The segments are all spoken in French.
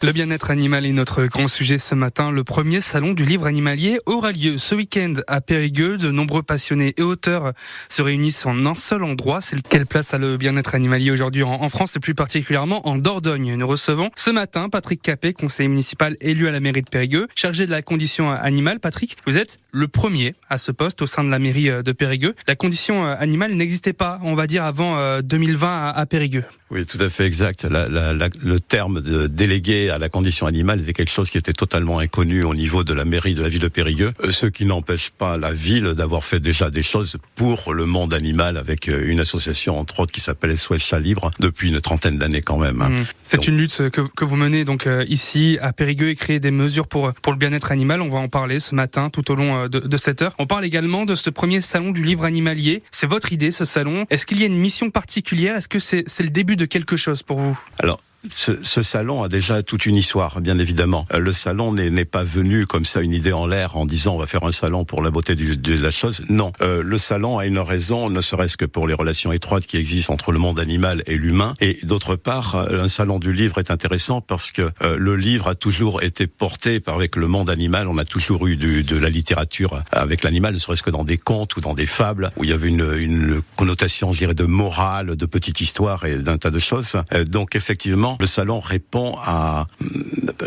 Le bien-être animal est notre grand sujet ce matin. Le premier salon du livre animalier aura lieu ce week-end à Périgueux. De nombreux passionnés et auteurs se réunissent en un seul endroit. C'est quelle place a le bien-être animalier aujourd'hui en France et plus particulièrement en Dordogne. Nous recevons ce matin Patrick Capet, conseiller municipal élu à la mairie de Périgueux, chargé de la condition animale. Patrick, vous êtes le premier à ce poste au sein de la mairie de Périgueux. La condition animale n'existait pas, on va dire, avant 2020 à Périgueux. Oui, tout à fait exact. Le terme de délégué à la condition animale était quelque chose qui était totalement inconnu au niveau de la mairie de la ville de Périgueux, ce qui n'empêche pas la ville d'avoir fait déjà des choses pour le monde animal avec une association entre autres qui s'appelle SOS Chat Libre depuis une trentaine d'années quand même. C'est une lutte que vous menez donc ici à Périgueux et créer des mesures pour le bien-être animal. On va en parler ce matin tout au long de cette heure. On parle également de ce premier salon du livre animalier. C'est votre idée, ce salon. Est-ce qu'il y a une mission particulière? Est-ce que c'est le début de quelque chose pour vous? Alors, ce salon a déjà toute une histoire, bien évidemment. Le salon n'est pas venu comme ça, une idée en l'air, en disant on va faire un salon pour la beauté de la chose. Non, le salon a une raison, ne serait-ce que pour les relations étroites qui existent entre le monde animal et l'humain. Et d'autre part, un salon du livre est intéressant parce que le livre a toujours été porté avec le monde animal. On a toujours eu de la littérature avec l'animal, ne serait-ce que dans des contes ou dans des fables, où il y avait une connotation, je dirais, de morale, de petite histoire et d'un tas de choses. Donc effectivement, le salon répond à,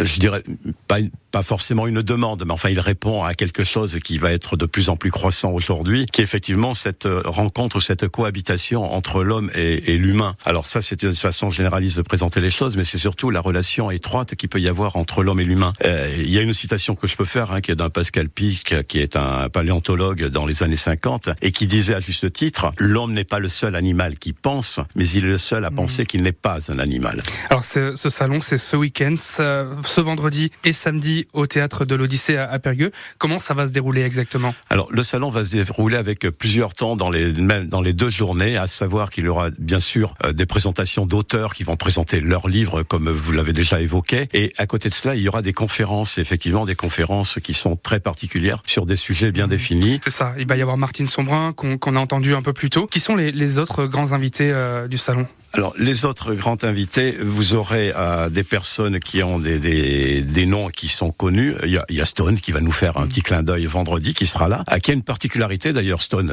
je dirais, pas forcément une demande, mais enfin il répond à quelque chose qui va être de plus en plus croissant aujourd'hui, qui est effectivement cette rencontre, cette cohabitation entre l'homme et l'humain. Alors ça, c'est une façon généraliste de présenter les choses, mais c'est surtout la relation étroite qu'il peut y avoir entre l'homme et l'humain. Il y a une citation que je peux faire, qui est d'un Pascal Pic, qui est un paléontologue dans les années 50, et qui disait à juste titre, l'homme n'est pas le seul animal qui pense, mais il est le seul à penser qu'il n'est pas un animal. Alors ce salon, c'est ce week-end, ce vendredi et samedi au théâtre de l'Odyssée à Périgueux. Comment ça va se dérouler exactement? Alors le salon va se dérouler avec plusieurs temps dans les 2 journées, à savoir qu'il y aura bien sûr des présentations d'auteurs qui vont présenter leurs livres comme vous l'avez déjà évoqué, et à côté de cela il y aura des conférences, effectivement des conférences qui sont très particulières sur des sujets bien définis. C'est ça, il va y avoir Martine Sombrin qu'on a entendu un peu plus tôt. Qui sont les autres grands invités du salon? Alors les autres grands invités, vous aurez des personnes qui ont des noms qui sont connus. Il y a Stone qui va nous faire un petit clin d'œil vendredi, qui sera là, qui a une particularité d'ailleurs, Stone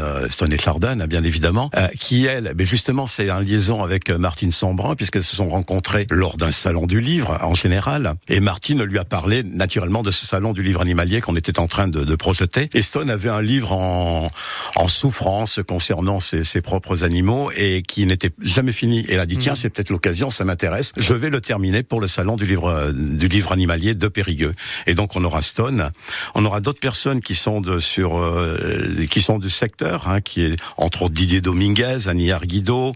et Chardin, bien évidemment, qui elle, mais justement c'est en liaison avec Martine Sombrin, puisqu'elles se sont rencontrées lors d'un salon du livre en général, et Martine lui a parlé naturellement de ce salon du livre animalier qu'on était en train de projeter, et Stone avait un livre en souffrance concernant ses propres animaux et qui n'était jamais fini. Et elle a dit tiens, c'est peut-être l'occasion, ça m'intéresse, je vais le terminer pour le salon du livre animalier de Périgueux. Et donc on aura Stone, on aura d'autres personnes qui sont qui sont du secteur, qui est entre autres Didier Dominguez, Annie Arguido,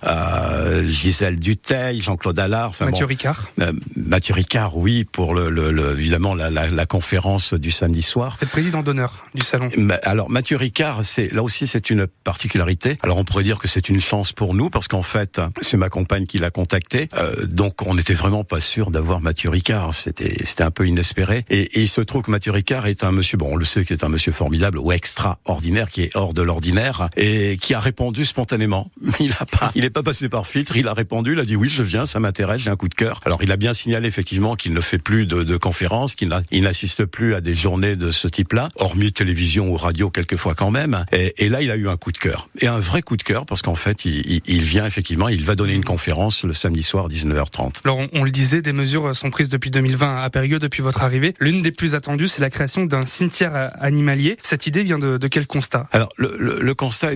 Gisèle Dutheil, Jean-Claude Allard, Mathieu Ricard. Mathieu Ricard, oui, pour évidemment la conférence du samedi soir. C'est le président d'honneur du salon. Alors Mathieu Ricard, là aussi c'est une particularité. Alors on pourrait dire que c'est une chance pour nous parce qu'en fait c'est ma compagne qui l'a contacté, donc on n'était vraiment pas sûr d'avoir Mathieu Ricard. C'était un peu inespéré. Et il se trouve que Mathieu Ricard est un monsieur, on le sait, qui est un monsieur formidable ou extraordinaire, qui est hors de l'ordinaire et qui a répondu spontanément. Il n'est pas passé par filtre, il a répondu, il a dit oui, je viens, ça m'intéresse, j'ai un coup de cœur. Alors il a bien signalé effectivement qu'il ne fait plus de conférences, qu'il n'assiste plus à des journées de ce type-là, hormis télévision ou radio quelquefois quand même. Et là, il a eu un coup de cœur. Et un vrai coup de cœur parce qu'en fait, il vient effectivement, il va donner une conférence le samedi soir 19h30. Alors on le disait, des mesures sont prises depuis 2020 à Périgueux, depuis votre arrivée. L'une des plus attendues, c'est la création d'un cimetière animalier. Cette idée vient de quel constat? Alors le constat,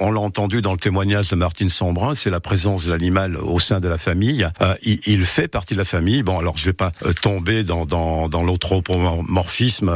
on l'a entendu dans le témoignage de Martine Sombrin, c'est la présence de l'animal au sein de la famille. Il fait partie de la famille. Bon, alors je vais pas tomber dans l'anthropomorphisme.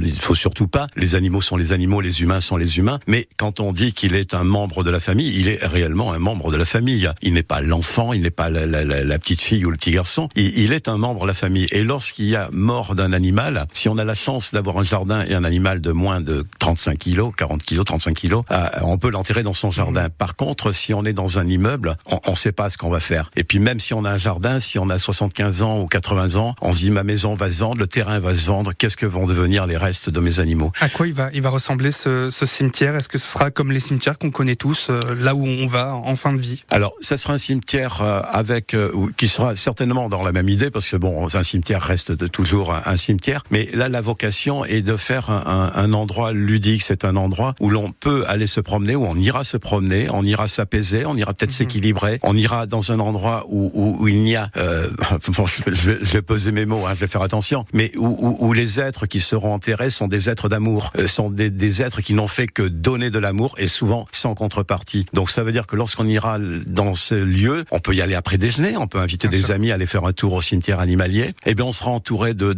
Il faut surtout pas. Les animaux sont les animaux, les humains sont les humains. Mais quand on dit qu'il est un membre de la famille, il est réellement un membre de la famille. Il n'est pas l'enfant, il n'est pas la petite fille ou le petit garçon. Il est un membre de la famille. Et lorsqu'il y a mort d'un animal, si on a la chance d'avoir un jardin et un animal de moins de 35 kilos, 40 kilos, 35 kilos, on peut l'enterrer dans son jardin. Par contre, si on est dans un immeuble, on sait pas ce qu'on va faire. Et puis même si on a un jardin, si on a 75 ans ou 80 ans, on se dit ma maison va se vendre, le terrain va se vendre, qu'est-ce que vont devenir les restes de mes animaux? À quoi il va ressembler ce cimetière? Est-ce que ce sera comme les cimetières qu'on connaît tous, là où on va en fin de vie? Alors, ça sera un cimetière avec qui sera certainement dans la même idée, parce que bon, un cimetière reste toujours un cimetière, mais là la vocation est de faire un endroit ludique. C'est un endroit où l'on peut aller se promener, où on ira se promener, on ira s'apaiser, on ira peut-être s'équilibrer, on ira dans un endroit où il n'y a bon, je vais peser mes mots, je vais faire attention, mais où les êtres qui seront enterrés sont des êtres d'amour, sont des êtres qui n'ont fait que donner de l'amour, et souvent sans contrepartie. Donc ça veut dire que lorsqu'on ira dans ce lieu, on peut y aller après déjeuner, on peut inviter des amis à aller faire un tour au cimetière animalier, et bien on sera entouré de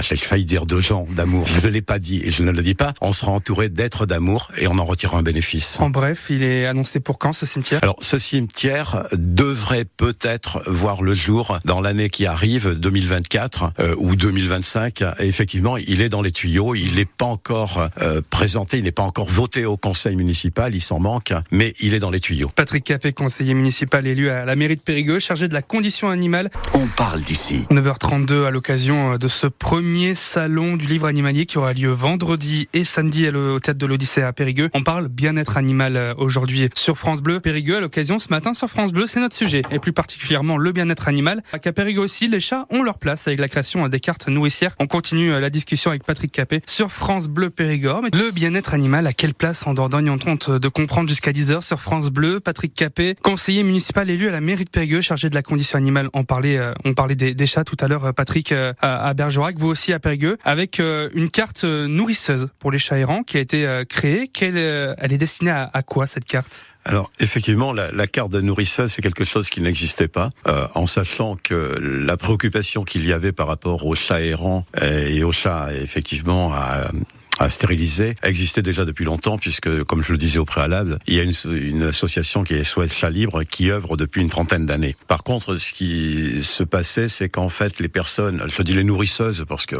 j'ai failli dire de gens d'amour, je ne l'ai pas dit et je ne le dis pas, on sera entouré d'êtres d'amour et on en retirera un bénéfice. En bref, il est annoncé pour quand ce cimetière ? Alors ce cimetière devrait peut-être voir le jour dans l'année qui arrive, 2024 ou 2025. Et effectivement, il est dans les tuyaux, il n'est pas encore présenté, il n'est pas encore voté au conseil municipal, il s'en manque, mais il est dans les tuyaux. Patrick Capet, conseiller municipal élu à la mairie de Périgueux, chargé de la condition animale. On parle d'ici. 9h32 à l'occasion de ce premier salon du livre animalier qui aura lieu vendredi et samedi au théâtre de l'Odyssée à Périgueux. On parle bien-être animal aujourd'hui sur France Bleu Périgueux. À l'occasion ce matin sur France Bleu, c'est notre sujet, et plus particulièrement le bien-être animal. À Périgueux aussi, les chats ont leur place avec la création des cartes nourricières. On continue la discussion avec Patrick Capet sur France Bleu Périgord. Mais le bien-être animal, à quelle place en Dordogne? On tente de comprendre jusqu'à 10h sur France Bleu. Patrick Capet, conseiller municipal élu à la mairie de Périgueux, chargé de la condition animale. On parlait des chats tout à l'heure, Patrick, à Bergerac, vous aussi à Périgueux, avec une carte nourrisseuse pour les chats errants qui a été créée. Elle est destinée à quoi cette carte? Alors effectivement, la carte de nourrisseuse, c'est quelque chose qui n'existait pas, en sachant que la préoccupation qu'il y avait par rapport aux chats errants et aux chats effectivement à stériliser existait déjà depuis longtemps, puisque, comme je le disais au préalable, il y a une association qui est SOS Chat Libre qui œuvre depuis une trentaine d'années. Par contre, ce qui se passait, c'est qu'en fait, les personnes, je dis les nourrisseuses, parce que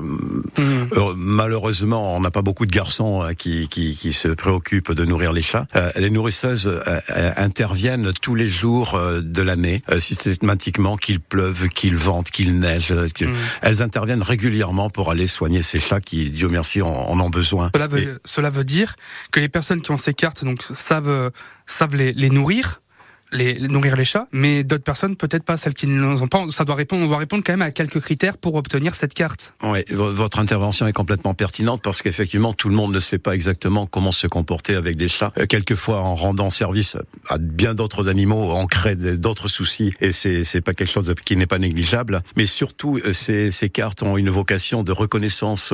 malheureusement, on n'a pas beaucoup de garçons qui se préoccupent de nourrir les chats. Les nourrisseuses interviennent tous les jours de l'année, systématiquement, qu'il pleuve, qu'il vente, qu'il neige. Elles interviennent régulièrement pour aller soigner ces chats qui, Dieu merci, en ont besoin. Cela veut dire que les personnes qui ont ces cartes donc savent les nourrir. Nourrir les chats, mais d'autres personnes peut-être pas, celles qui ne les ont pas. On doit répondre quand même à quelques critères pour obtenir cette carte. Oui, votre intervention est complètement pertinente, parce qu'effectivement tout le monde ne sait pas exactement comment se comporter avec des chats. Quelquefois, en rendant service à bien d'autres animaux, on crée d'autres soucis, et c'est pas quelque chose qui n'est pas négligeable. Mais surtout, ces cartes ont une vocation de reconnaissance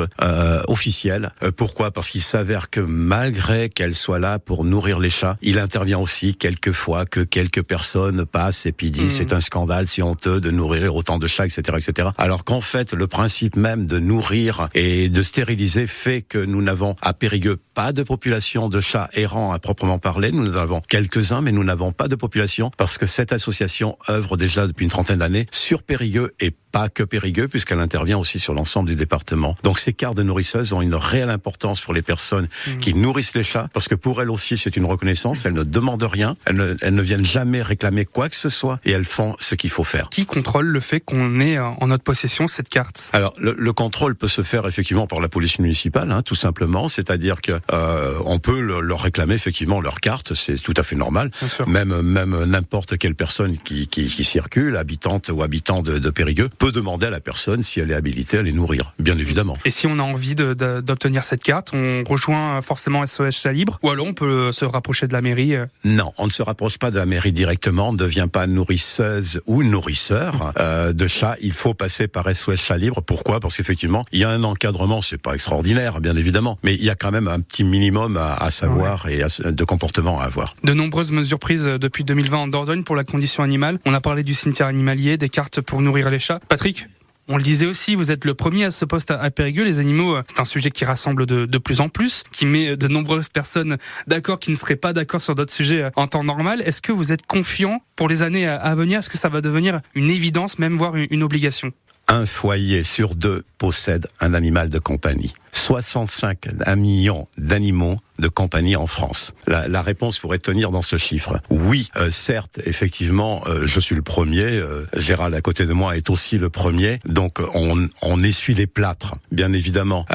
officielle. Pourquoi ? Parce qu'il s'avère que malgré qu'elles soient là pour nourrir les chats, il intervient aussi quelquefois que quelques personnes passent et puis disent c'est un scandale, si honteux de nourrir autant de chats, etc., etc. Alors qu'en fait, le principe même de nourrir et de stériliser fait que nous n'avons à Périgueux pas de population de chats errants à proprement parler. Nous en avons quelques-uns, mais nous n'avons pas de population, parce que cette association œuvre déjà depuis une trentaine d'années sur Périgueux, et pas que Périgueux, puisqu'elle intervient aussi sur l'ensemble du département. Donc ces cartes de nourrisseuses ont une réelle importance pour les personnes qui nourrissent les chats, parce que pour elles aussi c'est une reconnaissance. Elles ne demandent rien, elles ne viennent jamais réclamer quoi que ce soit, et elles font ce qu'il faut faire. Qui contrôle le fait qu'on ait en notre possession cette carte? Alors le contrôle peut se faire effectivement par la police municipale, tout simplement. C'est-à-dire que on peut leur réclamer effectivement leur carte, c'est tout à fait normal. Même n'importe quelle personne qui circule, habitante ou habitant de Périgueux, peut demander à la personne si elle est habilitée à les nourrir, bien évidemment. Et si on a envie d'obtenir cette carte, on rejoint forcément SOS Chat Libre, ou alors on peut se rapprocher de la mairie? Non, on ne se rapproche pas de la mairie directement, on ne devient pas nourrisseuse ou nourrisseur de chats. Il faut passer par SOS Chat Libre. Pourquoi ? Parce qu'effectivement, il y a un encadrement, c'est pas extraordinaire, bien évidemment, mais il y a quand même un petit minimum à savoir et de comportement à avoir. De nombreuses mesures prises depuis 2020 en Dordogne pour la condition animale. On a parlé du cimetière animalier, des cartes pour nourrir les chats. Patrick, on le disait aussi, vous êtes le premier à ce poste à Périgueux. Les animaux, c'est un sujet qui rassemble de plus en plus, qui met de nombreuses personnes d'accord, qui ne seraient pas d'accord sur d'autres sujets en temps normal. Est-ce que vous êtes confiant pour les années à venir? Est-ce que ça va devenir une évidence, même voire une obligation? Un foyer sur deux possède un animal de compagnie. 1 million d'animaux de compagnie en France. La réponse pourrait tenir dans ce chiffre. Oui, certes, effectivement, je suis le premier. Gérald à côté de moi est aussi le premier. Donc on essuie les plâtres, bien évidemment.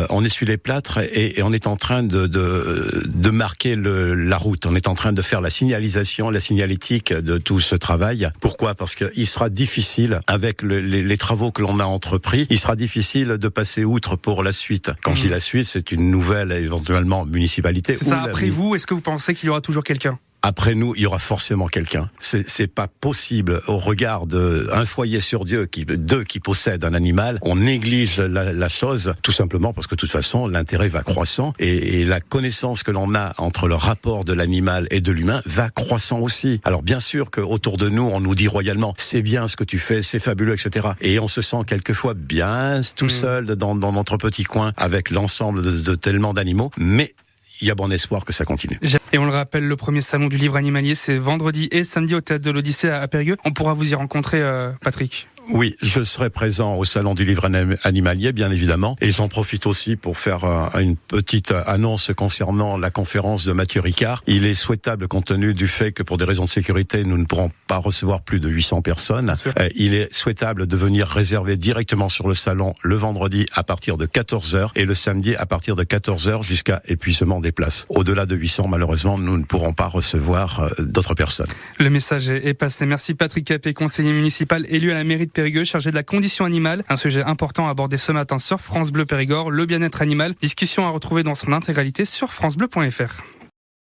On essuie les plâtres et on est en train de marquer la route. On est en train de faire la signalisation, la signalétique de tout ce travail. Pourquoi ? Parce que il sera difficile, avec les travaux que l'on a entrepris, il sera difficile de passer outre pour la suite. Quand je dis la suite, c'est une nouvelle, éventuellement, municipalité. C'est ça, après vous, est-ce que vous pensez qu'il y aura toujours quelqu'un ? Après nous, il y aura forcément quelqu'un. C'est pas possible au regard d'un foyer sur deux qui possède un animal. On néglige la chose, tout simplement parce que de toute façon, l'intérêt va croissant et la connaissance que l'on a entre le rapport de l'animal et de l'humain va croissant aussi. Alors bien sûr qu'autour de nous, on nous dit royalement, c'est bien ce que tu fais, c'est fabuleux, etc. Et on se sent quelquefois bien tout seul dans notre petit coin avec l'ensemble de tellement d'animaux, mais il y a bon espoir que ça continue. Et on le rappelle, le premier salon du livre animalier, c'est vendredi et samedi au Théâtre de l'Odyssée à Périgueux. On pourra vous y rencontrer, Patrick. Oui, je serai présent au Salon du Livre Animalier, bien évidemment. Et j'en profite aussi pour faire une petite annonce concernant la conférence de Mathieu Ricard. Il est souhaitable, compte tenu du fait que pour des raisons de sécurité, nous ne pourrons pas recevoir plus de 800 personnes. Il est souhaitable de venir réserver directement sur le salon le vendredi à partir de 14h et le samedi à partir de 14h jusqu'à épuisement des places. Au-delà de 800, malheureusement, nous ne pourrons pas recevoir d'autres personnes. Le message est passé. Merci Patrick Capet, conseiller municipal élu à la mairie de Périgueux, chargé de la condition animale. Un sujet important abordé ce matin sur France Bleu Périgord, le bien-être animal. Discussion à retrouver dans son intégralité sur francebleu.fr.